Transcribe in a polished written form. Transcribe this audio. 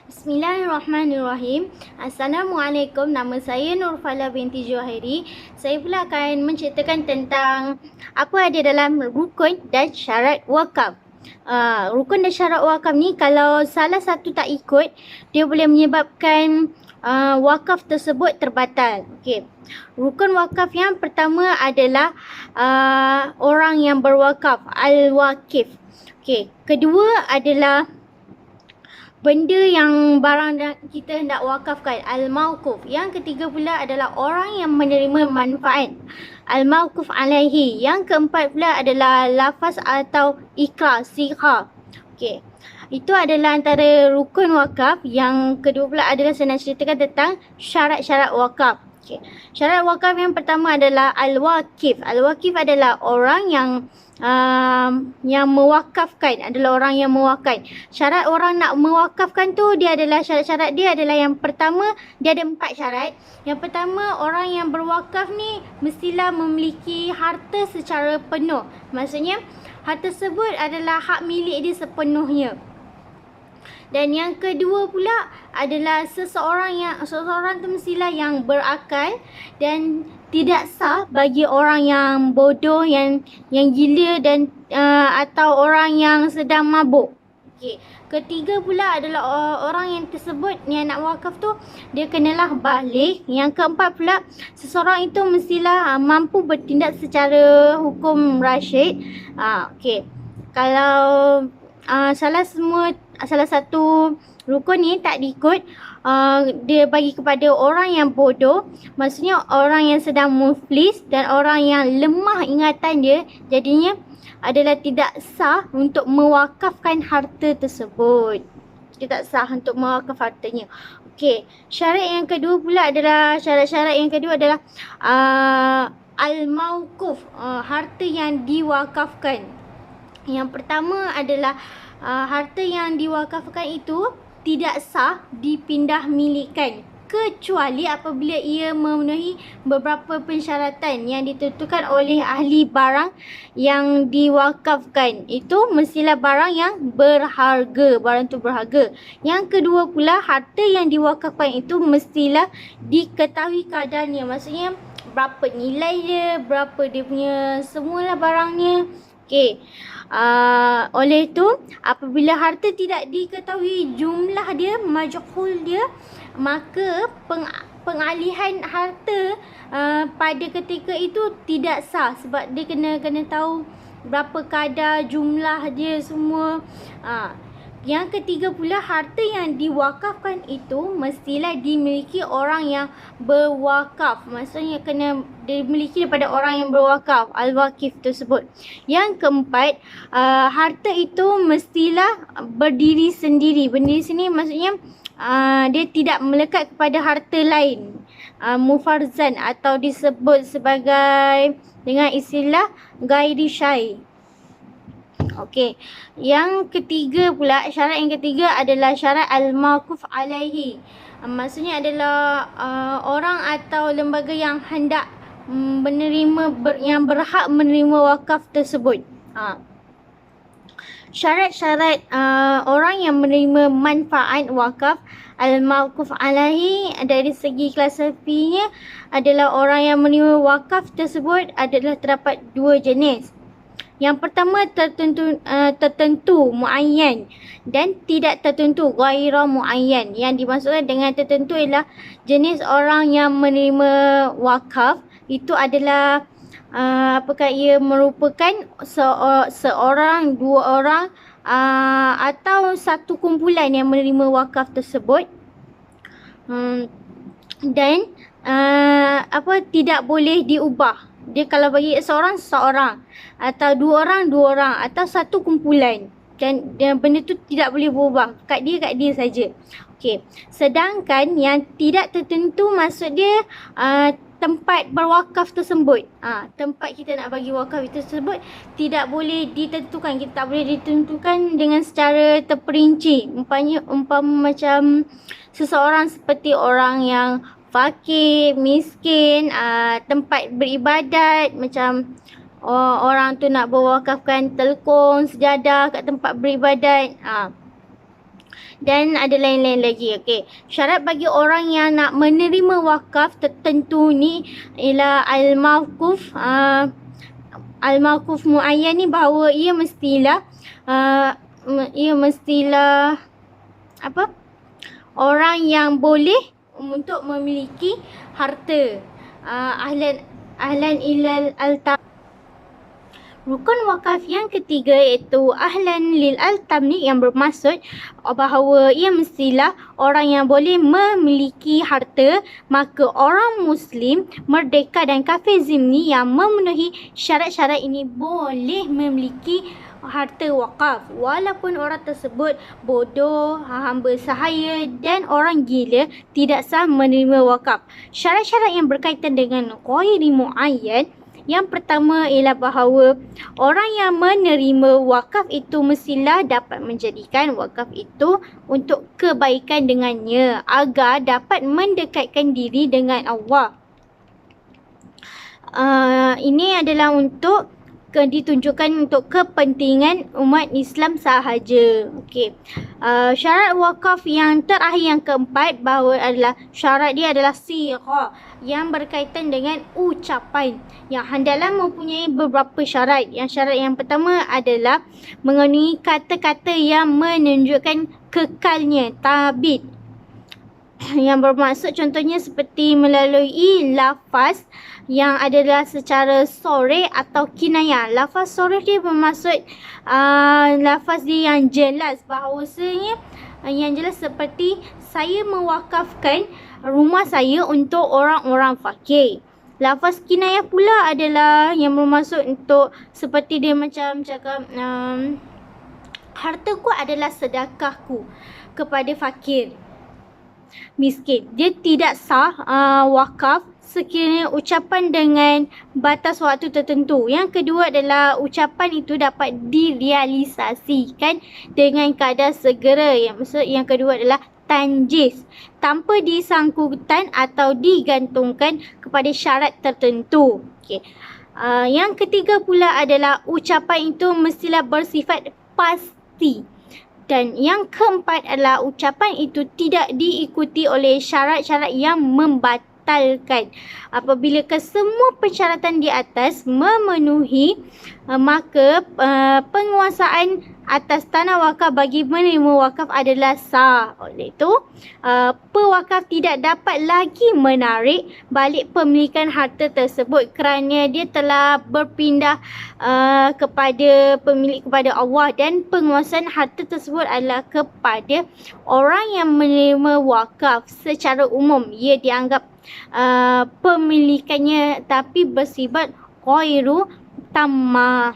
Bismillahirrahmanirrahim. Assalamualaikum. Nama saya Nurfala binti Johari. Saya pula akan menceritakan tentang apa ada dalam rukun dan syarat wakaf. Rukun dan syarat wakaf ni kalau salah satu tak ikut, dia boleh menyebabkan wakaf tersebut terbatal. Okey. Rukun wakaf yang pertama adalah orang yang berwakaf, al-wakif. Okey. Kedua adalah benda yang barang kita hendak wakafkan, al-mauquf. Yang ketiga pula adalah orang yang menerima manfaat, al-mauquf alaihi. Yang keempat pula adalah lafaz atau ikrar, sigha. Okey. Itu adalah antara rukun wakaf. Yang kedua pula adalah saya nak ceritakan tentang syarat-syarat wakaf. Okay. Syarat wakaf yang pertama adalah al-wakif. Al-wakif adalah orang yang mewakafkan, adalah orang yang mewakafkan. Syarat orang nak mewakafkan tu, dia adalah syarat-syarat dia adalah yang pertama, dia ada 4 syarat. Yang pertama, orang yang berwakaf ni mestilah memiliki harta secara penuh. Maksudnya harta tersebut adalah hak milik dia sepenuhnya. Dan yang kedua pula adalah seseorang tu mestilah yang berakal dan tidak sah bagi orang yang bodoh, yang gila dan atau orang yang sedang mabuk. Okey. Ketiga pula adalah orang yang tersebut yang nak wakaf tu dia kenalah baligh. Yang keempat pula, seseorang itu mestilah mampu bertindak secara hukum rasyid. Okey. Kalau salah satu rukun ni tak diikut, dia bagi kepada orang yang bodoh, maksudnya orang yang sedang muflis dan orang yang lemah ingatan dia, jadinya adalah tidak sah untuk mewakafkan harta tersebut. Dia tak sah untuk mewakaf hartanya. Okey, syarat yang kedua pula adalah al-mauquf, harta yang diwakafkan. Yang pertama adalah harta yang diwakafkan itu tidak sah dipindah milikkan kecuali apabila ia memenuhi beberapa persyaratan yang ditentukan oleh ahli barang yang diwakafkan. Itu mestilah barang yang berharga, barang tu berharga. Yang kedua pula, harta yang diwakafkan itu mestilah diketahui kadarnya. Maksudnya berapa nilai dia, berapa dia punya semualah barangnya. Okey. Oleh itu, apabila harta tidak diketahui jumlah dia, majhul dia, maka pengalihan harta pada ketika itu tidak sah sebab dia kena tahu berapa kadar jumlah dia semua. Yang ketiga pula, harta yang diwakafkan itu mestilah dimiliki orang yang berwakaf. Maksudnya kena dimiliki daripada orang yang berwakaf, al-wakif tersebut. Yang keempat, harta itu mestilah berdiri sendiri. Berdiri sendiri maksudnya dia tidak melekat kepada harta lain. Mufarzan atau disebut sebagai dengan istilah gairi syai'. Okey. Yang ketiga pula, syarat yang ketiga adalah syarat al-mauquf alaihi. Maksudnya adalah orang atau lembaga yang hendak yang berhak menerima wakaf tersebut. Syarat-syarat orang yang menerima manfaat wakaf al-mauquf alaihi dari segi klasifikasinya adalah orang yang menerima wakaf tersebut adalah terdapat 2 jenis. Yang pertama tertentu muayyan dan tidak tertentu ghaira muayyan. Yang dimaksudkan dengan tertentu ialah jenis orang yang menerima wakaf itu adalah apakah ia merupakan seorang, 2 orang atau satu kumpulan yang menerima wakaf tersebut. Dan tidak boleh diubah. Dia kalau bagi seorang atau 2 orang atau satu kumpulan, dan benda tu tidak boleh berubah, kat dia saja. Okey. Sedangkan yang tidak tertentu maksud dia tempat berwakaf tersebut. Tempat kita nak bagi wakaf itu tersebut tidak boleh ditentukan. Kita tak boleh ditentukan dengan secara terperinci. Umpama macam seseorang seperti orang yang fakir, miskin, tempat beribadat, macam orang tu nak berwakafkan telkong, sejadah kat tempat beribadat. Dan ada lain-lain lagi. Okey. Syarat bagi orang yang nak menerima wakaf tertentu ni ialah al-mawquf muayyan ni, bahawa ia mestilah orang yang boleh untuk memiliki harta. Ahlan ilal altam. Rukun wakaf yang ketiga iaitu ahlan lil altam ni, yang bermaksud bahawa ia mestilah orang yang boleh memiliki harta. Maka orang Muslim, merdeka dan kafir zimmi yang memenuhi syarat-syarat ini boleh memiliki harta wakaf, walaupun orang tersebut bodoh, hamba sahaya dan orang gila, tidak sah menerima wakaf. Syarat-syarat yang berkaitan dengan ghairi muayyan, yang pertama ialah bahawa orang yang menerima wakaf itu mestilah dapat menjadikan wakaf itu untuk kebaikan dengannya, agar dapat mendekatkan diri dengan Allah. Ini adalah untuk ditunjukkan untuk kepentingan umat Islam sahaja. Okey. Syarat wakaf yang terakhir, yang keempat, bahawa adalah syarat dia adalah sighah, yang berkaitan dengan ucapan, yang hendaklah mempunyai beberapa syarat. Syarat yang pertama adalah mengandungi kata-kata yang menunjukkan kekalnya, tabit, yang bermaksud contohnya seperti melalui lafaz yang adalah secara soreh atau kinayah. Lafaz soreh dia bermaksud lafaz dia yang jelas, bahawasanya yang jelas seperti saya mewakafkan rumah saya untuk orang-orang fakir. Lafaz kinayah pula adalah yang bermaksud untuk seperti dia macam cakap hartaku adalah sedekahku kepada fakir, miskin. Dia tidak sah wakaf sekiranya ucapan dengan batas waktu tertentu. Yang kedua adalah ucapan itu dapat direalisasikan dengan kadar segera. Yang kedua adalah tanjis, tanpa disangkutan atau digantungkan kepada syarat tertentu. Okey. Yang ketiga pula adalah ucapan itu mestilah bersifat pasti. Dan yang keempat adalah ucapan itu tidak diikuti oleh syarat-syarat yang membatalkan. Apabila kesemua persyaratan di atas memenuhi, maka penguasaan atas tanah wakaf bagi menerima wakaf adalah sah. Oleh itu, pewakaf tidak dapat lagi menarik balik pemilikan harta tersebut kerana dia telah berpindah kepada pemilik, kepada Allah, dan penguasaan harta tersebut adalah kepada orang yang menerima wakaf. Secara umum ia dianggap pemilikannya tapi bersifat ghairu tammah.